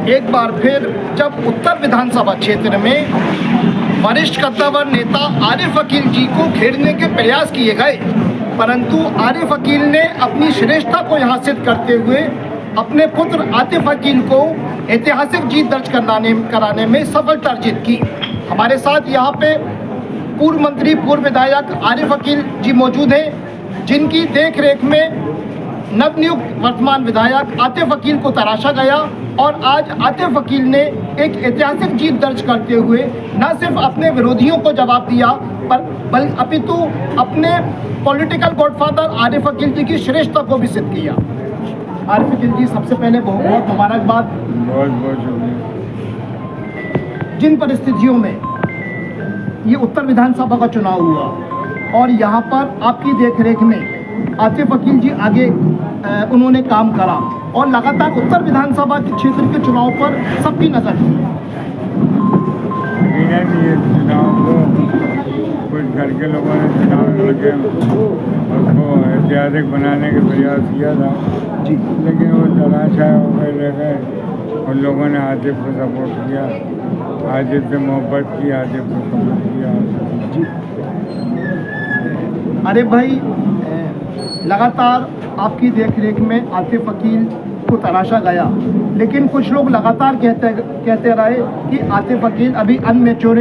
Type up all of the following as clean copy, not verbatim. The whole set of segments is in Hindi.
एक बार फिर जब उत्तर विधानसभा क्षेत्र में वरिष्ठ कद्दावर नेता आरिफ अकील जी को घेरने के प्रयास किए गए, परंतु आरिफ अकील ने अपनी श्रेष्ठता को यहाँ सिद्ध करते हुए अपने पुत्र आतिफ अकील को ऐतिहासिक जीत दर्ज कराने में सफलता अर्जित की। हमारे साथ यहाँ पे पूर्व मंत्री, पूर्व विधायक आरिफ अकील जी मौजूद हैं, जिनकी देख रेख में नवनियुक्त वर्तमान विधायक आतिफ अकील को तराशा गया और आज आतिफ अकील ने एक ऐतिहासिक जीत दर्ज करते हुए न सिर्फ अपने विरोधियों को जवाब दिया पर अपितु अपने पॉलिटिकल गॉडफादर आरिफ अकील जी की श्रेष्ठता को भी सिद्ध किया। आरिफ अकील जी, सबसे पहले बहुत बहुत मुबारकबाद। बहुत बहुत शुक्रिया। जिन परिस्थितियों में ये उत्तर विधानसभा का चुनाव हुआ और यहाँ पर आपकी देखरेख में आतिफ अकील जी आगे उन्होंने काम करा और लगातार उत्तर विधानसभा के क्षेत्र के चुनाव पर सबकी नज़र थी। ये चुनाव को कुछ घर के लोगों ने चुनाव लगे उसको ऐतिहासिक बनाने का प्रयास किया था जी, लेकिन वो तमाशा हो गए रह गए। उन लोगों ने आतिफ को सपोर्ट किया, आतिफ से मोहब्बत की, आतिफ को सपोर्ट किया जी। अरे भाई, लगातार आपकी देखरेख में आतिफ अकील को तराशा गया, लेकिन कुछ लोग लगातार कहते रहे कि आतिफ अकील अभी अनमेच्योर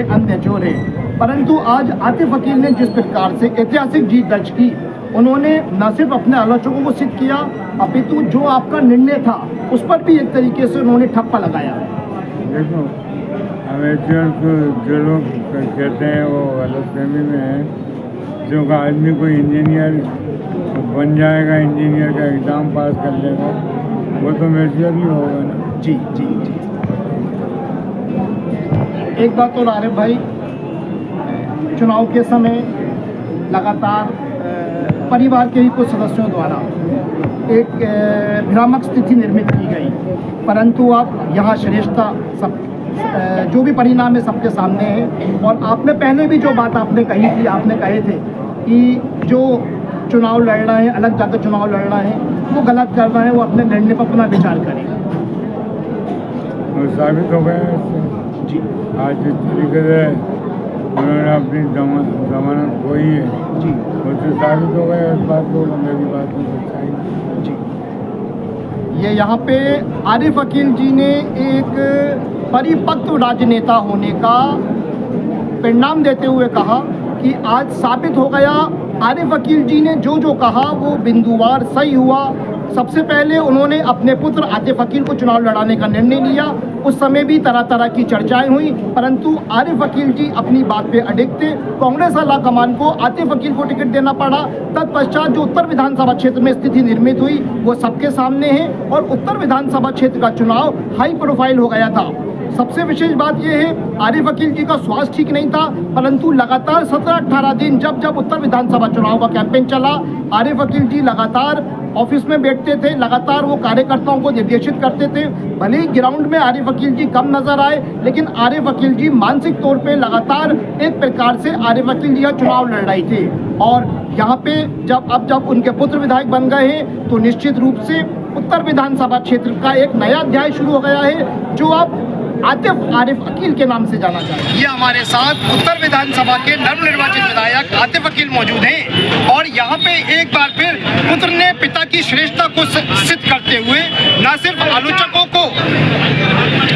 है, परंतु आज आतिफ अकील ने जिस प्रकार से ऐतिहासिक जीत दर्ज की, उन्होंने न सिर्फ अपने आलोचकों को सिद्ध किया अपितु जो आपका निर्णय था उस पर भी एक तरीके से उन्होंने ठप्पा लगाया। देखो, अमेच्योर को जो लोग कहते हैं वो गलतफहमी में है। जो आदमी कोई इंजीनियर बन जाएगा, इंजीनियर का एग्ज़ाम पास कर लेगा, वो तो मेच्योर ही होगा ना। जी जी जी। एक बात और आरिफ भाई, चुनाव के समय लगातार परिवार के ही कुछ सदस्यों द्वारा एक भ्रामक स्थिति निर्मित की गई, परंतु अब यहाँ श्रेष्ठता सब जो भी परिणाम है सबके सामने है। और आपने पहले भी जो बात आपने कही थी, आपने कहे थे कि जो चुनाव लड़ना है, अलग जाकर चुनाव लड़ना है, वो गलत कर रहा है, वो अपने निर्णय पर अपना विचार करें। वो साबित हो गया जी। आज जिस तरीके से उन्होंने अपनी जमानत खोई है जी, वो तो साबित हो गया। इस बात को मेरी बात में सच्चाई जी। ये यहाँ पे आरिफ अकील जी ने एक परिपक्व राजनेता होने का परिणाम देते हुए कहा कि आज साबित हो गया आरिफ अकील जी ने जो कहा वो बिंदुवार सही हुआ। सबसे पहले उन्होंने अपने पुत्र आतिफ अकील को चुनाव लड़ाने का निर्णय लिया, उस समय भी तरह तरह की चर्चाएं हुई, परंतु आरिफ अकील जी अपनी बात पे अडिग थे। कांग्रेस आला कमान को आतिफ अकील को टिकट देना पड़ा। तत्पश्चात जो उत्तर विधानसभा क्षेत्र में स्थिति निर्मित हुई वो सबके सामने है और उत्तर विधानसभा क्षेत्र का चुनाव हाई प्रोफाइल हो गया था। सबसे विशेष बात यह है, आरिफ अकील जी का स्वास्थ्य ठीक नहीं था, परंतु लगातार 17-18 दिन जब उत्तर विधानसभा चुनाव का कैंपेन चला, आरिफ अकील जी लगातार ऑफिस में बैठते थे, लगातार वो कार्यकर्ताओं को निर्देशित करते थे। भले ही ग्राउंड में आरिफ अकील जी कम नजर आए, लेकिन आरिफ अकील जी मानसिक तौर पे लगातार एक प्रकार से आरिफ अकील जी का चुनाव लड़ रही थे। और यहाँ पे जब उनके पुत्र विधायक बन गए हैं तो निश्चित रूप से उत्तर विधानसभा क्षेत्र का एक नया अध्याय शुरू हो गया है, जो अब आरिफ अकील के नाम से जाना जाता है। ये हमारे साथ उत्तर विधानसभा के नवनिर्वाचित विधायक आतिफ अकील मौजूद हैं और यहाँ पे एक बार फिर पुत्र ने पिता की श्रेष्ठता को सिद्ध करते हुए न सिर्फ आलोचकों को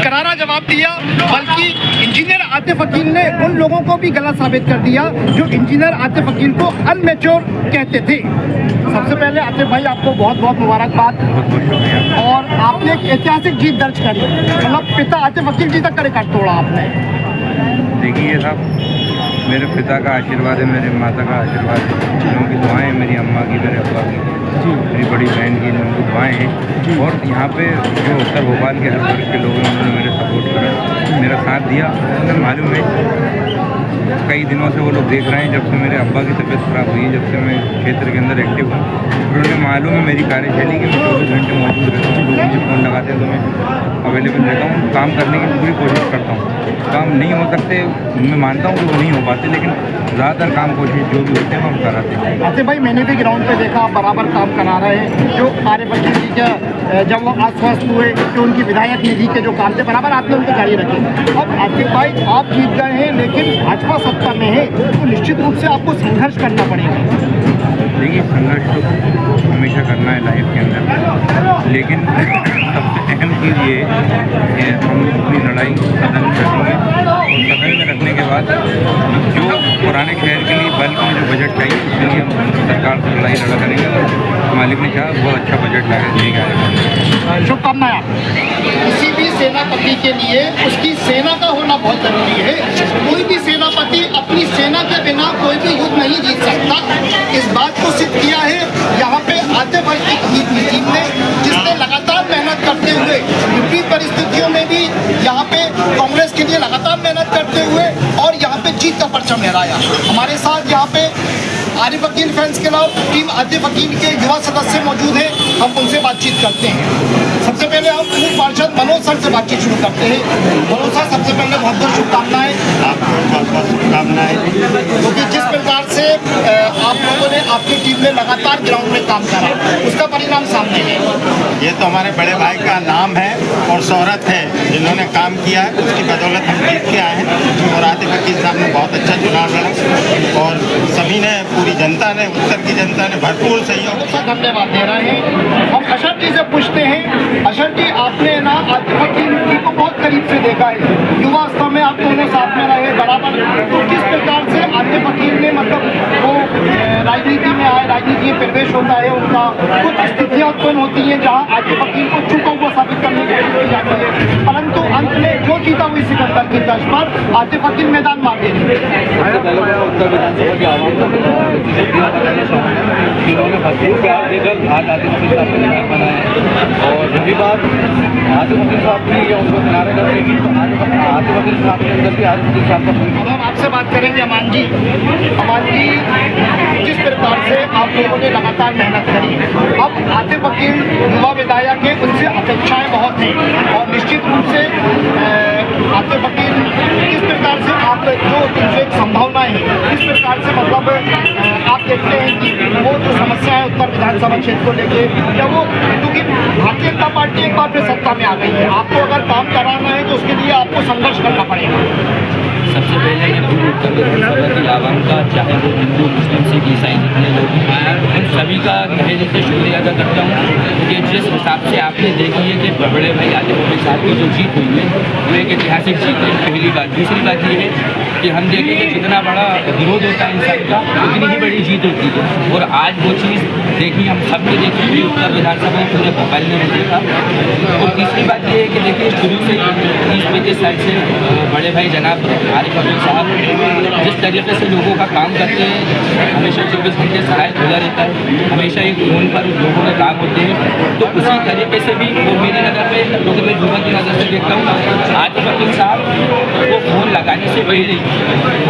करारा जवाब दिया, बल्कि इंजीनियर आतिफ अकील ने उन लोगों को भी गलत साबित कर दिया जो इंजीनियर आतिफ अकील को अनमेच्योर कहते थे। सबसे पहले आतिफ भाई, आपको बहुत बहुत मुबारकबाद। और आपने एक ऐतिहासिक जीत दर्ज करी, मतलब पिता आतिफ अकील जी तक का रिकॉर्ड तोड़ा आपने। देखिए साहब, मेरे पिता का आशीर्वाद है, मेरी माता का आशीर्वाद है, उनकी दुआएं हैं, मेरी अम्मा की, मेरे अब्बा की, मेरी बड़ी बहन की, उनकी दुआएं हैं। और यहाँ पे जो उत्तर भोपाल के हर वर्ग के लोग हैं उन्होंने मेरे सपोर्ट करा, मेरा साथ दिया। उन्हें मालूम है कई दिनों से वो लोग देख रहे हैं, जब से मेरे अब्बा की तबीयत ख़राब हुई है, जब से मैं क्षेत्र के अंदर एक्टिव हूँ, उन्हें मालूम है मेरी कार्यशैली कि मैं 24 घंटे मौजूद रहता हूँ। लोग मुझे फ़ोन लगाते हैं तो मैं अवेलेबल रहता हूँ, काम करने की पूरी कोशिश करता हूँ। काम नहीं हो सकते, मैं मानता हूँ कि वो नहीं हो पाते, लेकिन ज़्यादातर काम कोशिश जो भी होते हैं हम कराते हैं। आतिफ भाई, मैंने भी ग्राउंड पे देखा, आप बराबर काम करा रहे हैं। जो आरिफ अकील जी का जब वो आश्वस्त हुए कि उनकी विधायक निधि के जो काम थे बराबर आपने उनको जारी रखे। अब आतिफ भाई आप जीत गए हैं लेकिन भाजपा सत्ता में है तो निश्चित रूप से आपको संघर्ष करना पड़ेगा। देखिए संघर्ष तो हमेशा करना है लाइफ के अंदर, लेकिन सबसे अहम चीज़ ये कि हम अपनी लड़ाई सदन में रखेंगे और सदन में रखने के बाद जो पुराने शहर के लिए बल्क में जो बजट चाहिए उसके लिए हम सरकार से लड़ाई लड़ा करेंगे और मालिक ने कहा बहुत अच्छा बजट लेके आएगा। शुभकामनाएं आपको। किसी भी सेनापति के लिए उसकी सेना का होना बहुत जरूरी है। कोई भी सेनापति अपनी सेना के बिना कोई भी युद्ध नहीं जीत सकता। इस बात को सिद्ध किया है यहाँ पे आतिफ अकील की टीम ने, जिसने लगातार मेहनत करते हुए विपरीत परिस्थितियों में भी यहाँ पे कांग्रेस के लिए लगातार मेहनत करते हुए और यहाँ पे जीत का परचम लहराया। हमारे साथ यहाँ पे आरिफ अकील फैंस के अलावा टीम आतिफ अकील के युवा सदस्य मौजूद हैं, हम उनसे बातचीत करते हैं। सबसे पहले हम पूर्व पार्षद मनोज सर से बातचीत शुरू करते हैं। मनोज सर, सबसे पहले बहुत बहुत शुभकामनाएं। आपको बहुत बहुत शुभकामनाएं। क्योंकि जिस प्रकार से आप लोगों ने आपकी टीम में लगातार ग्राउंड में काम करा उसका परिणाम सामने है। ये तो हमारे बड़े भाई का नाम है और शोहरत है, जिन्होंने काम किया है उसकी बदौलत हम जीत के आए हैं। और आतिफ अकील साहब ने बहुत अच्छा चुनाव लड़ा और सभी ने, पूरी जनता ने, उत्तर की जनता ने भरपूर सहयोग किया। धन्यवाद दे रहे हैं। हम अशर जी से पूछते हैं, अशर जी आपने ना आतिफ अकील जी को बहुत करीब से देखा है, युवा अवस्था में आप दोनों साथ में रहे बराबर, तो किस प्रकार से आतिफ अकील ने मतलब वो राजनीति में आए, राजनीति में प्रवेश होता है उनका, कुछ स्थितियाँ उत्पन्न होती हैं जहाँ आतिफ अकील को चुका हुआ साबित करने की कोशिश की जाती है, परंतु अंत में जो जीता हुई सिकंदर की तर्ज पर आतिफ अकील मैदान मार देते उत्तर विधानसभा की आवाम जिन्होंने भरपूर प्यार देकर आज आतिफ अकील साहब को विधायक बनाया है। और रही बात आतिफ अकील साहब की या उनको किनारे करने की, तो आतिफ अकील साहब के अंदर भी आतिफ अकील साहब का। हम आपसे बात करेंगे अमान जी, जिस प्रकार से आप लोगों ने लगातार मेहनत करी, अब आतिफ अकील युवा विधायक है, उनसे अपेक्षाएं बहुत हैं और निश्चित रूप से आतिफ अकील किस प्रकार से आप जो एक संभावनाएं हैं किस प्रकार से मतलब आप देखते हैं कि वो जो समस्या है उत्तर विधानसभा क्षेत्र को लेके, या वो क्योंकि भारतीय जनता पार्टी एक बार फिर सत्ता में आ गई है, आपको अगर काम कराना है तो उसके लिए आपको संघर्ष करना पड़ेगा। सबसे पहले मैं पूर्व उत्तर विधानसभा की आवाम का, चाहे वो हिंदू, मुस्लिम, सिख, ईसाई जितने लोग हैं, उन सभी का तहे दिल से शुक्रिया अदा करता हूँ कि जिस हिसाब से आपने देखी है कि बड़े भाई आतिफ अकील साहब की जो जीत हुई है वो एक ऐतिहासिक जीत है, पहली बात। दूसरी बात ये है कि हम देखें कि जितना बड़ा विरोध होता है इंसान का उतनी ही बड़ी जीत होती है, और आज वो चीज़ देखी हम सब ने देखी, पूरी उत्तर विधानसभा में, पूरे भोपाल ने देखा। और तीसरी बात ये है कि देखिए शुरू से 30-35 साल से बड़े भाई जनाब आरिफ अकील साहब जिस तरीके से लोगों का काम करते हैं, हमेशा 24 घंटे सराय खुला रहता है, हमेशा एक फोन पर लोगों के काम होते हैं, तो उसी तरीके से भी वो मेरी नज़र में, क्योंकि मैं युवा की नज़र से देखता हूँ, आतिफ अकील साहब वो फ़ोन लगाने से पहले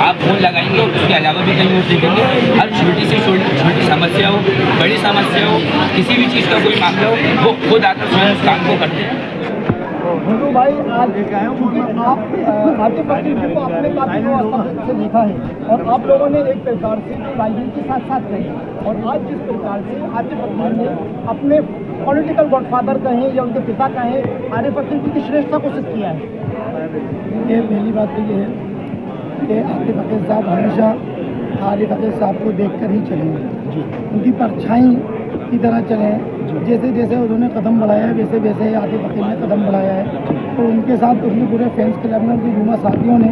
आप फ़ोन लगाएंगे और उसके अलावा भी कहीं और देखेंगे, हर छोटी से छोटी समस्या हो, बड़ी समस्या हो, किसी भी चीज़ का कोई मामला हो, वो खुद आकर स्वयं उस काम को करते हैं। हिंदू भाई आज क्योंकि आप आतिफ अकील जी को आपने काफी अवस्था से देखा है और आप लोगों ने एक प्रकार से राजनीति के साथ साथ रही, और आज जिस प्रकार से आतिफ अकील ने अपने पॉलिटिकल गॉडफादर कहें या उनके पिता कहें आरिफ अकील जी की श्रेष्ठता को सिद्ध किया है। ये पहली बात तो ये है कि आतिफ अकील साहब हमेशा आरिफ अकील साहब को देखकर ही चले, उनकी परछाई की तरह चले, जैसे जैसे उन्होंने कदम बढ़ाया है वैसे वैसे आतिफ अकील ने कदम बढ़ाया है। तो उनके साथ उनके पूरे फैंस क्लब में, उनके युवा साथियों ने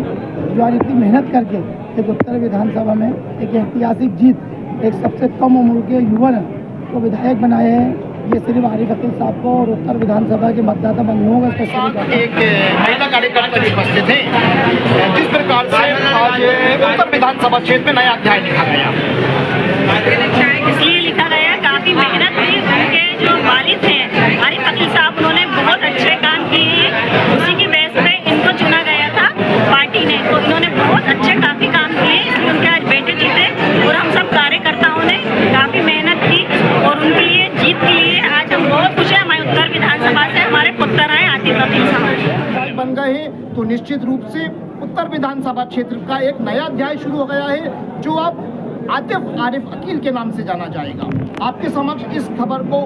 जो आज इतनी मेहनत करके एक उत्तर विधानसभा में एक ऐतिहासिक जीत, एक सबसे कम उम्र के युवा को विधायक बनाए हैं, ये सिर्फ आरिफ अकील साहब को और उत्तर विधानसभा के मतदाता बंधुओं का एक महिला कार्यकर्ता भी उपस्थित है। जिस प्रकार से आज उत्तर विधानसभा क्षेत्र में नया अध्याय लिखा गया, इसलिए लिखा गया, काफी मेहनत हुई, उनके जो वालिद हैं आरिफ अकील साहब, उन्होंने बहुत अच्छे काम किए हैं, उसी की बेस पे इनको चुना गया था पार्टी ने, तो इन्होंने बहुत अच्छे काफी काम किए, इसलिए उनके आज बेटे जीते और हम सब कार्यकर्ताओं ने काफी मेहनत की और उनके लिए जीत के लिए आज हम बहुत खुश हैं। हमारे उत्तर विधानसभा से हमारे पुत्र आए आतिफ अकील साहब बन गए हैं, तो निश्चित रूप से उत्तर विधानसभा क्षेत्र का एक नया अध्याय शुरू हो गया है, जो अब आतिफ आरिफ अकील के नाम से जाना जाएगा। आपके समक्ष इस खबर को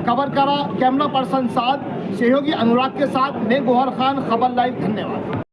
कवर करा कैमरा पर्सन साथ सहयोगी अनुराग के साथ मैं गोहर खान, खबर लाइव। धन्यवाद।